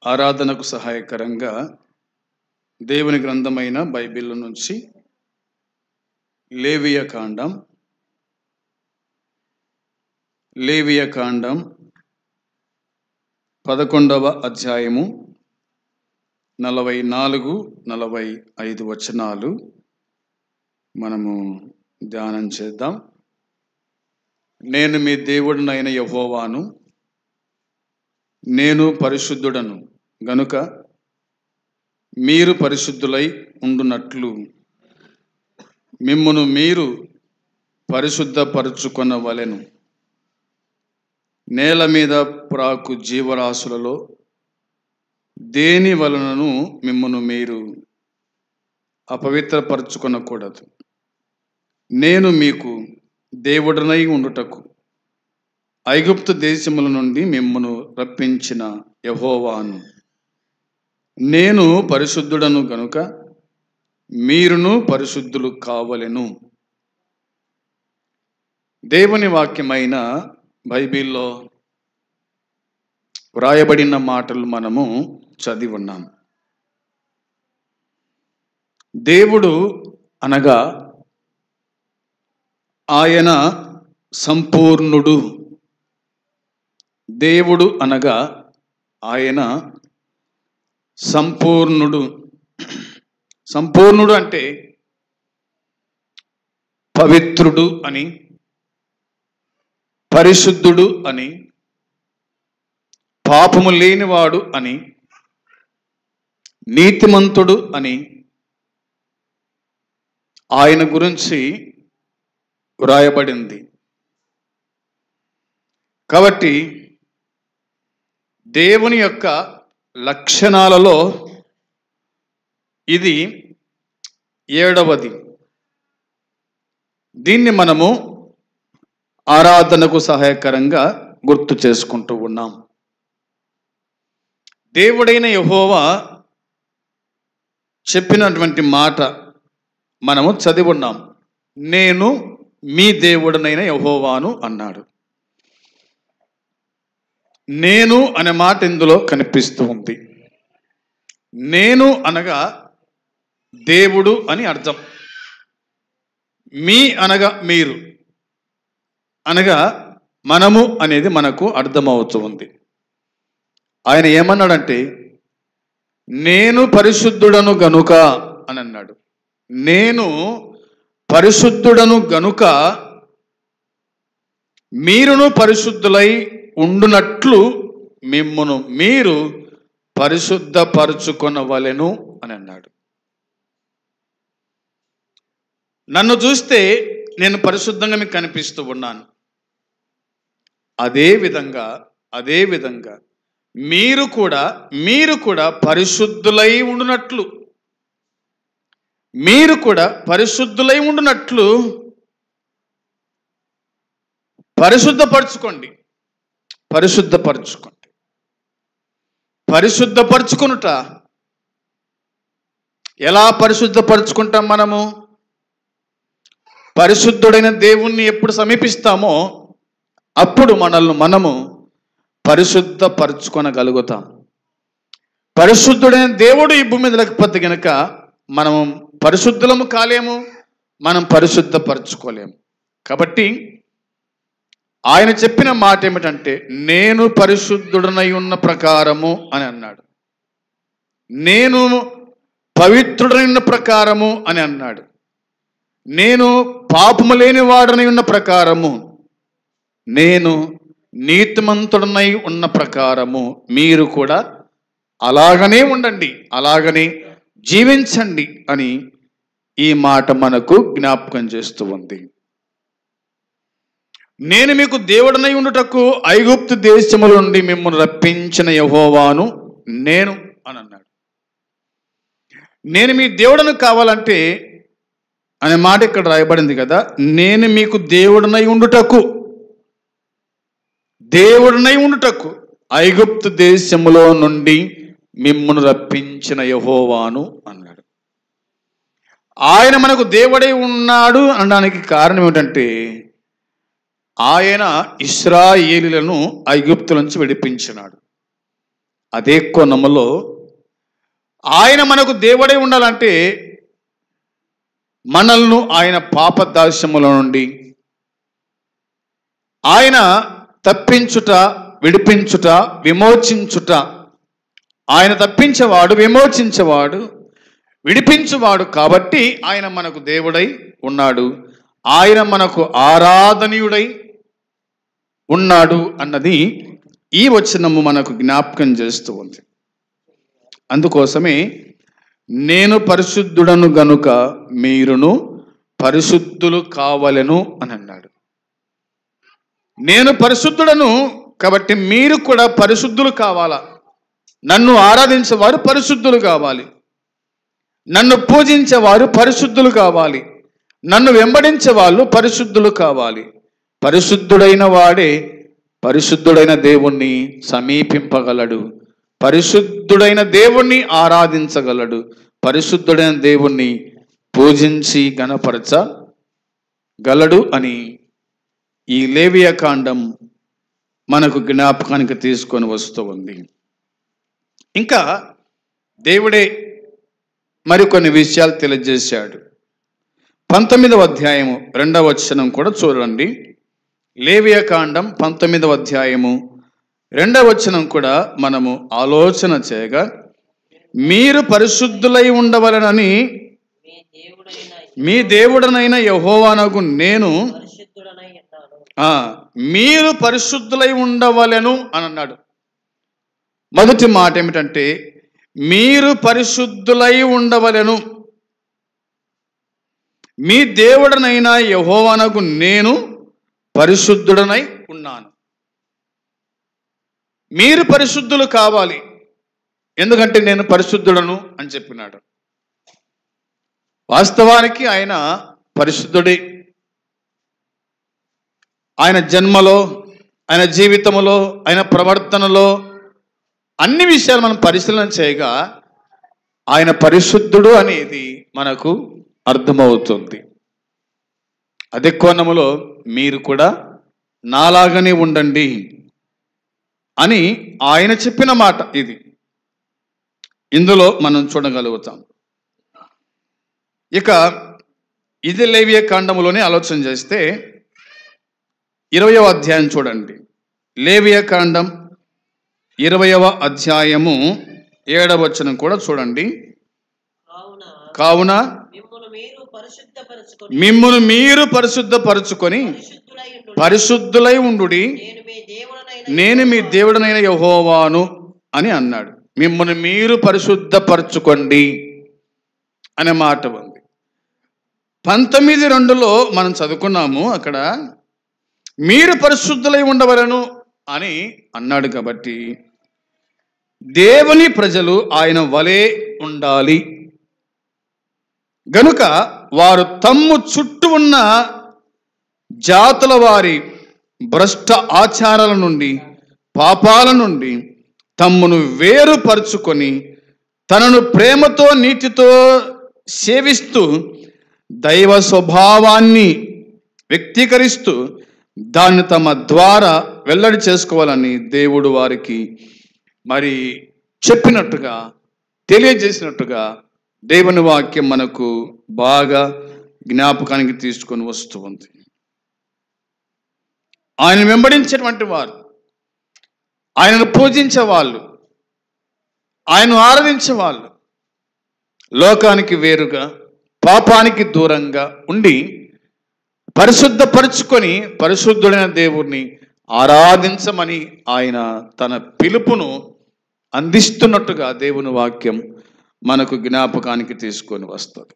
ఆరాధనకు సహాయకరంగా దేవుని గ్రంథమైన బైబిల్ నుంచి లేవియకాండం 11వ అధ్యాయము 44-45 వచనాలు మనము ధ్యానం చేద్దాం. నేను మీ దేవుడినైన యెహోవాను, నేను పరిశుద్ధుడను గనుక మీరు పరిశుద్ధులై ఉండునట్లు మిమ్మును మీరు పరిశుద్ధపరచుకొనవలెను. నేల మీద ప్రాకు జీవరాశులలో దేని వలనను మిమ్మును మీరు అపవిత్రపరచుకొనకూడదు. నేను మీకు దేవుడనై ఉండుటకు ఐగుప్తు దేశముల నుండి మిమ్మును రప్పించిన యెహోవాను. నేను పరిశుద్ధుడను గనుక మీరును పరిశుద్ధులు కావలెను. దేవుని వాక్యమైన బైబిల్లో వ్రాయబడిన మాటలు మనము చదివి ఉన్నాం. దేవుడు అనగా ఆయన సంపూర్ణుడు. దేవుడు అనగా ఆయన సంపూర్ణుడు. సంపూర్ణుడు అంటే పవిత్రుడు అని, పరిశుద్ధుడు అని, పాపము లేనివాడు అని, నీతిమంతుడు అని ఆయన గురించి వ్రాయబడింది. కాబట్టి దేవుని యొక్క లక్షణాలలో ఇది 7వది. దీన్ని మనము ఆరాధనకు సహాయకరంగా గుర్తు చేసుకుంటూ ఉన్నాం. దేవుడైన యెహోవా చెప్పినటువంటి మాట మనము చదివి ఉన్నాం. నేను మీ దేవుడనైన యెహోవాను అన్నాడు. నేను అనే మాట ఇందులో కనిపిస్తూ ఉంది. నేను అనగా దేవుడు అని అర్థం. మీ అనగా మీరు అనగా మనము అనేది మనకు అర్థమవుతూ ఉంది. ఆయన ఏమన్నాడంటే నేను పరిశుద్ధుడను గనుక అని అన్నాడు. నేను పరిశుద్ధుడను గనుక మీరును పరిశుద్ధులై ఉండునట్లు మిమ్మును మీరు పరిశుద్ధపరచుకొనవలెను అని అన్నాడు. నన్ను చూస్తే నేను పరిశుద్ధంగా మీకు కనిపిస్తూ ఉన్నాను. అదే విధంగా మీరు కూడా పరిశుద్ధులై ఉండునట్లు, మీరు కూడా పరిశుద్ధులై ఉండునట్లు పరిశుద్ధపరచుకోండి. పరిశుద్ధపరచుకొనుట. ఎలా పరిశుద్ధపరచుకుంటాం మనము? పరిశుద్ధుడైన దేవుణ్ణి ఎప్పుడు సమీపిస్తామో అప్పుడు మనము పరిశుద్ధపరచుకొనగలుగుతాం. పరిశుద్ధుడైన దేవుడు ఈ భూమి మీద లేకపోతే గనక మనము పరిశుద్ధులము కాలేము, మనం పరిశుద్ధపరచుకోలేము. కాబట్టి ఆయన చెప్పిన మాట ఏమిటంటే నేను పరిశుద్ధుడనై ఉన్న ప్రకారము అని అన్నాడు. నేను పవిత్రుడైన ప్రకారము అని అన్నాడు. నేను పాపము లేని వాడనై ఉన్న ప్రకారము, నేను నీతిమంతుడనై ఉన్న ప్రకారము మీరు కూడా అలాగనే ఉండండి, అలాగనే జీవించండి అని ఈ మాట మనకు జ్ఞాపకం చేస్తూ ఉంది. నేను మీకు దేవుడనై ఉండుటకు ఐగుప్తు దేశముల నుండి మిమ్మల్ని రప్పించిన యెహోవాను నేను అని అన్నాడు. నేను మీ దేవుడను కావాలంటే అనే మాట ఇక్కడ రాయబడింది కదా. నేను మీకు దేవుడనై ఉండుటకు ఐగుప్తు దేశములో నుండి మిమ్మును రప్పించిన యెహోవాను అన్నాడు. ఆయన మనకు దేవుడై ఉన్నాడు అనడానికి కారణం ఏమిటంటే ఆయన ఇశ్రాయేలీయులను ఐగుప్తు నుంచి విడిపించినాడు. అదే కోణములో ఆయన మనకు దేవుడై ఉండాలంటే మనల్ని ఆయన పాపదాస్యముల నుండి ఆయన తప్పించుట, విడిపించుట, విమోచించుట. ఆయన తప్పించేవాడు, విమోచించేవాడు, విడిపించువాడు కాబట్టి ఆయన మనకు దేవుడై ఉన్నాడు. ఆయన మనకు ఆరాధనీయుడై ఉన్నాడు అన్నది ఈ వచనము మనకు జ్ఞాపకం చేస్తూ ఉంది. అందుకోసమే నేను పరిశుద్ధుడను గనుక మీరును పరిశుద్ధులు కావలెను అని అన్నాడు. నేను పరిశుద్ధుడను కాబట్టి మీరు కూడా పరిశుద్ధులు కావాలా. నన్ను ఆరాధించేవారు పరిశుద్ధులు కావాలి, నన్ను పూజించేవారు పరిశుద్ధులు కావాలి, నన్ను వెంబడించే వాళ్ళు పరిశుద్ధులు కావాలి. పరిశుద్ధుడైన వాడే పరిశుద్ధుడైన దేవుణ్ణి సమీపింపగలడు, పరిశుద్ధుడైన దేవుణ్ణి ఆరాధించగలడు, పరిశుద్ధుడైన దేవుణ్ణి పూజించి గణపరచగలడు అని ఈ లేవియ కాండం మనకు జ్ఞాపకానికి తీసుకొని వస్తూ ఉంది. ఇంకా దేవుడే మరికొన్ని విషయాలు తెలియజేశాడు. 19వ అధ్యాయము 2వ వచనం కూడా చూడండి. లేవియ కాండం 19వ అధ్యాయము 2వ వచనం కూడా మనము ఆలోచన చేయగా, మీరు పరిశుద్ధులై ఉండవలనని మీ దేవుడనైన యెహోవానగు నేను మీరు పరిశుద్ధులై ఉండవలెను అని అన్నాడు. మొదటి మాట ఏమిటంటే మీరు పరిశుద్ధులై ఉండవలెను. మీ దేవుడనైన యెహోవానగు నేను పరిశుద్ధుడనై ఉన్నాను. మీరు పరిశుద్ధులు కావాలి, ఎందుకంటే నేను పరిశుద్ధుడను అని చెప్పినాడు. వాస్తవానికి ఆయన పరిశుద్ధుడే. ఆయన జన్మలో, ఆయన జీవితంలో, ఆయన ప్రవర్తనలో అన్ని విషయాలు మనం పరిశీలన చేయగా ఆయన పరిశుద్ధుడు అనేది మనకు అర్థమవుతుంది. అదే కోణములో మీరు కూడా నాలాగానే ఉండండి అని ఆయన చెప్పిన మాట ఇది. ఇందులో మనం చూడగలుగుతాం. ఇక ఇది లేవియ కాండములోనే ఆలోచన చేస్తే 20వ అధ్యాయం చూడండి. లేవియ కాండం 20వ అధ్యాయము 7వ వచనం కూడా చూడండి. కావున మిమ్మును మీరు పరిశుద్ధపరచుకొని పరిశుద్ధులై ఉండుడి, నేను మీ దేవుడనైన యెహోవాను అని అన్నాడు. మిమ్మును మీరు పరిశుద్ధపరచుకోండి అనే మాట ఉంది. 19:2లో మనం చదువుకున్నాము. అక్కడ మీరు పరిశుద్ధులై ఉండవలను అని అన్నాడు. కాబట్టి దేవుని ప్రజలు ఆయన వలె ఉండాలి గనుక వారు తమ్ము చుట్టూ ఉన్న జాతుల వారి భ్రష్ట ఆచారాల నుండి, పాపాల నుండి తమ్మును వేరుపరుచుకొని తనను ప్రేమతో నీతితో సేవిస్తూ దైవ స్వభావాన్ని వ్యక్తీకరిస్తూ దాన్ని తమ ద్వారా వెల్లడి చేసుకోవాలని దేవుడు వారికి మరి చెప్పినట్టుగా, తెలియజేసినట్టుగా దేవుని వాక్యం మనకు బాగా జ్ఞాపకానికి తీసుకొని వస్తూ ఉంది. ఆయన వెంబడించేటువంటి వారు, ఆయనను పూజించే వాళ్ళు, ఆయనను ఆరాధించే వాళ్ళు లోకానికి వేరుగా, పాపానికి దూరంగా ఉండి పరిశుద్ధపరుచుకొని పరిశుద్ధుడైన దేవుణ్ణి ఆరాధించమని ఆయన తన పిలుపును అందిస్తున్నట్టుగా దేవుని వాక్యం మనకు జ్ఞాపకానికి తీసుకొని వస్తుంది.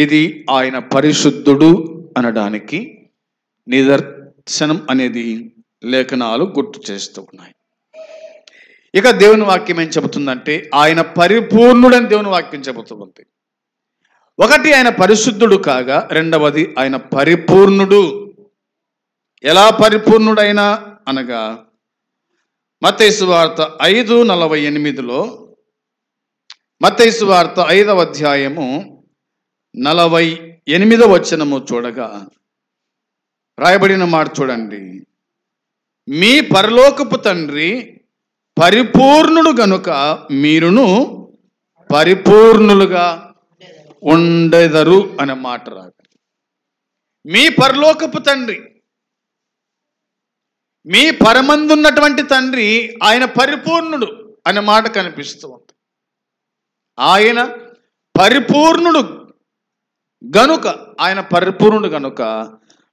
ఇది ఆయన పరిశుద్ధుడు అనడానికి నిదర్శనం అనేది లేఖనాలు గుర్తు చేస్తూ ఉన్నాయి. ఇక దేవుని వాక్యం ఏం చెబుతుందంటే ఆయన పరిపూర్ణుడని దేవుని వాక్యం చెబుతుంది. ఒకటి, ఆయన పరిశుద్ధుడు కాగా, రెండవది ఆయన పరిపూర్ణుడు. ఎలా పరిపూర్ణుడైనా అనగా మత్తయి సువార్త 5:48లో, మత్తయి సువార్త 5వ అధ్యాయము 48వ వచనము చూడగా రాయబడిన మాట చూడండి. మీ పరలోకపు తండ్రి పరిపూర్ణుడు గనుక మీరును పరిపూర్ణులుగా ఉండెదరు అనే మాట రాగా, మీ పరలోకపు తండ్రి, మీ పరమందున్నటువంటి తండ్రి ఆయన పరిపూర్ణుడు అనే మాట కనిపిస్తూ ఉంది. ఆయన పరిపూర్ణుడు గనుక, ఆయన పరిపూర్ణుడు గనుక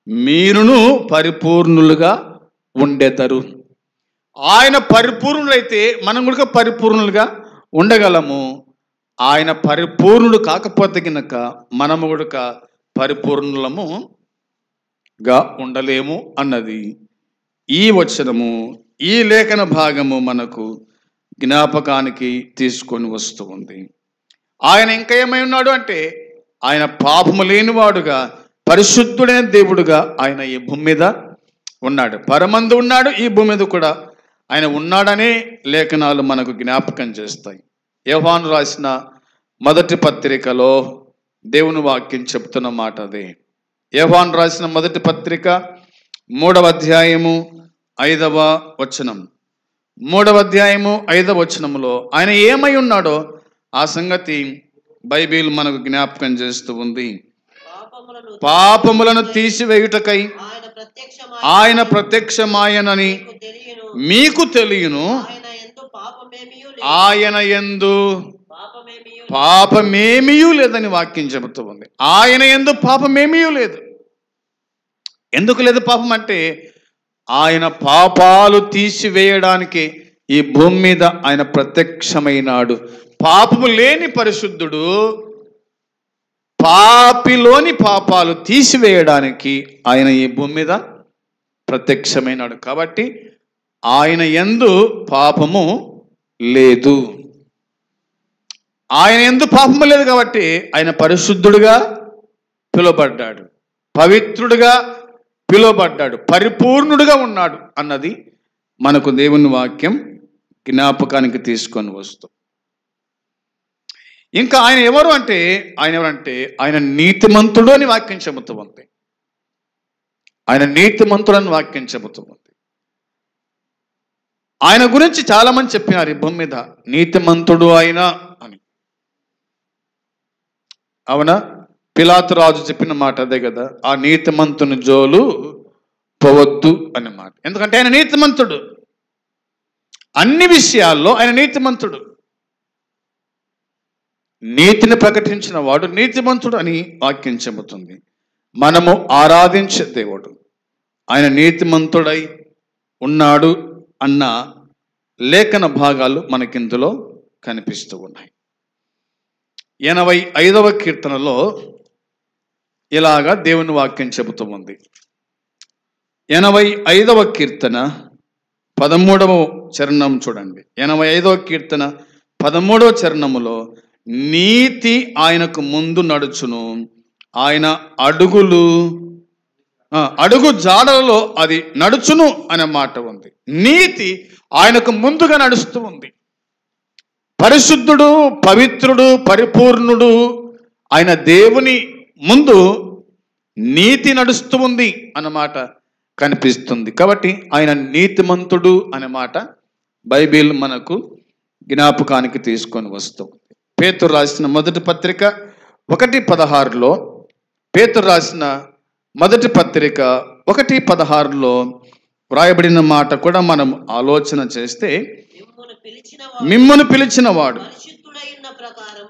మీరును పరిపూర్ణులుగా ఉండెదరు. ఆయన పరిపూర్ణులైతే మనం కూడా పరిపూర్ణులుగా ఉండగలము. ఆయన పరిపూర్ణుడు కాకపోతే కనుక మనము కూడా పరిపూర్ణులముగా ఉండలేము అన్నది ఈ వచనము, ఈ లేఖన భాగము మనకు జ్ఞాపకానికి తీసుకొని వస్తూ ఉంది. ఆయన ఇంకా ఏమై ఉన్నాడు అంటే, ఆయన పాపము లేనివాడుగా పరిశుద్ధుడైన దేవుడుగా ఆయన ఈ భూమి మీద ఉన్నాడు. పరమందు ఉన్నాడు, ఈ భూమి మీద కూడా ఆయన ఉన్నాడనే లేఖనాలు మనకు జ్ఞాపకం చేస్తాయి. యోహాను రాసిన మొదటి పత్రికలో దేవుని వాక్యం చెప్తున్న మాట అదే. యోహాను రాసిన మొదటి పత్రిక 3వ అధ్యాయము 5వ వచనం, 3వ అధ్యాయము 5వ వచనంలో ఆయన ఏమై ఉన్నాడో ఆ సంగతి బైబిల్ మనకు జ్ఞాపకం చేస్తూ ఉంది. పాపములను తీసివేయుటకై ఆయన ప్రత్యక్షమాయనని మీకు తెలియను. ఆయన యందు పాపమేమీయూ లేదని వాక్యం చెబుతూ ఉంది. ఆయన యందు పాపమేమీయూ లేదు. ఎందుకు లేదు పాపం అంటే, ఆయన పాపాలు తీసివేయడానికి ఈ భూమి మీద ఆయన ప్రత్యక్షమైనాడు. పాపము లేని పరిశుద్ధుడు పాపిలోని పాపాలు తీసివేయడానికి ఆయన ఈ భూమి మీద ప్రత్యక్షమైనాడు. కాబట్టి ఆయన యందు పాపము లేదు. ఆయన యందు పాపము లేదు కాబట్టి ఆయన పరిశుద్ధుడుగా పిలువబడ్డాడు, పవిత్రుడుగా పిలువబడ్డాడు, పరిపూర్ణుడుగా ఉన్నాడు అన్నది మనకు దేవుని వాక్యం జ్ఞాపకానికి తీసుకొని వస్తూ, ఇంకా ఆయన ఎవరంటే ఆయన నీతిమంతుడు అని వాక్యం చెబుతూ ఉంది. ఆయన నీతిమంతుడు అని వాక్యం చెబుతూ ఉంది. ఆయన గురించి చాలా మంది చెప్పినారు ఈ భూమి మీద, నీతిమంతుడు ఆయన అని. అవునా? పిలాతు రాజు చెప్పిన మాట అదే కదా, ఆ నీతిమంతుని జోలు పోవద్దు అనే మాట. ఎందుకంటే ఆయన నీతిమంతుడు, అన్ని విషయాల్లో ఆయన నీతిమంతుడు. నీతిని ప్రకటించిన వాడు నీతిమంతుడు అని వాక్యం చెబుతుంది. మనము ఆరాధించే దేవుడు ఆయన నీతిమంతుడై ఉన్నాడు అన్న లేఖన భాగాలు మనకిందులో కనిపిస్తూ ఉన్నాయి. 85వ కీర్తనలో ఇలాగా దేవుని వాక్యం చెబుతూ ఉంది. 85వ కీర్తన 13వ చరణం చూడండి. 85వ కీర్తన 13వ చరణములో, నీతి ఆయనకు ముందు నడుచును, ఆయన అడుగు జాడలలో అది నడుచును అనే మాట ఉంది. నీతి ఆయనకు ముందుగా నడుస్తూ ఉంది. పరిశుద్ధుడు, పవిత్రుడు, పరిపూర్ణుడు ఆయన దేవుని ముందు నీతి నడుస్తూ ఉంది అన్నమాట కనిపిస్తుంది. కాబట్టి ఆయన నీతిమంతుడు అనే మాట బైబిల్ మనకు జ్ఞాపకానికి తీసుకొని వస్తుంది. పేతురు రాసిన మొదటి పత్రిక 1:16లో, పేతురు రాసిన మొదటి పత్రిక 1:16లో వ్రాయబడిన మాట కూడా మనం ఆలోచన చేస్తే, మిమ్మును పిలిచిన వాడు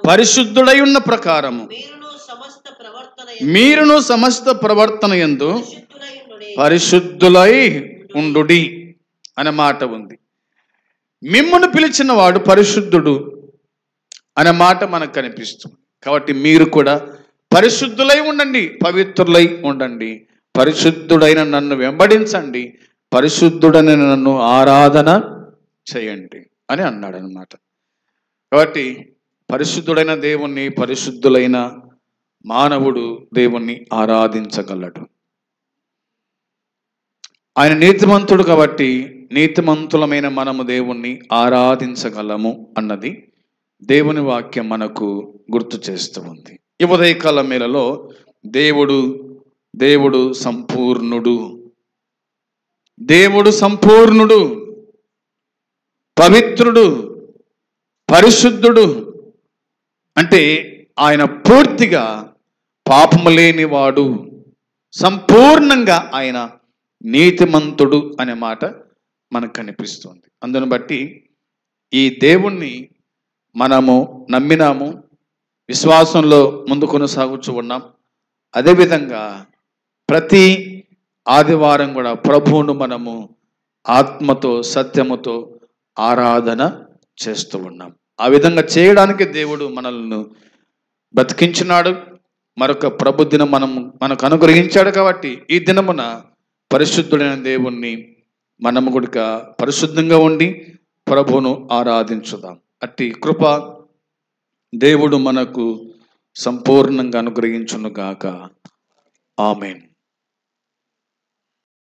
పరిశుద్ధుడై ఉన్న ప్రకారము మీరును సమస్త ప్రవర్తన యందు పరిశుద్ధులై ఉండుడి అనే మాట ఉంది. మిమ్మును పిలిచిన వాడు పరిశుద్ధుడు అనే మాట మనకు కనిపిస్తుంది. కాబట్టి మీరు కూడా పరిశుద్ధులై ఉండండి, పవిత్రులై ఉండండి, పరిశుద్ధుడైన నన్ను వెంబడించండి, పరిశుద్ధుడైన నన్ను ఆరాధన చేయండి అని అన్నాడు అన్నమాట. కాబట్టి పరిశుద్ధుడైన దేవుణ్ణి, పరిశుద్ధులైన మానవుడు దేవుణ్ణి ఆరాధించగలడు. ఆయన నీతిమంతుడు కాబట్టి నీతిమంతులమైన మనము దేవుణ్ణి ఆరాధించగలము అన్నది దేవుని వాక్యం మనకు గుర్తు చేస్తూ ఉంది. ఈ ఉదయకాల మేళలో దేవుడు సంపూర్ణుడు, దేవుడు సంపూర్ణుడు, పవిత్రుడు, పరిశుద్ధుడు. అంటే ఆయన పూర్తిగా పాపము లేనివాడు, సంపూర్ణంగా ఆయన నీతిమంతుడు అనే మాట మనకు కనిపిస్తుంది. అందును బట్టి ఈ దేవుణ్ణి మనము నమ్మినాము, విశ్వాసంలో ముందు కొనసాగుతూ ఉన్నాం. అదేవిధంగా ప్రతి ఆదివారం కూడా ప్రభువును మనము ఆత్మతో సత్యముతో ఆరాధన చేస్తూ ఉన్నాం. ఆ విధంగా చేయడానికి దేవుడు మనల్ని బ్రతికించినాడు. మరొక ప్రభు దినం మనకు అనుగ్రహించాడు. కాబట్టి ఈ దినమున పరిశుద్ధుడైన దేవుణ్ణి మనము కూడా పరిశుద్ధంగా ఉండి ప్రభువును ఆరాధించుదాం. అట్టి కృప దేవుడు మనకు సంపూర్ణంగా అనుగ్రహించునుగాక. ఆమేన్.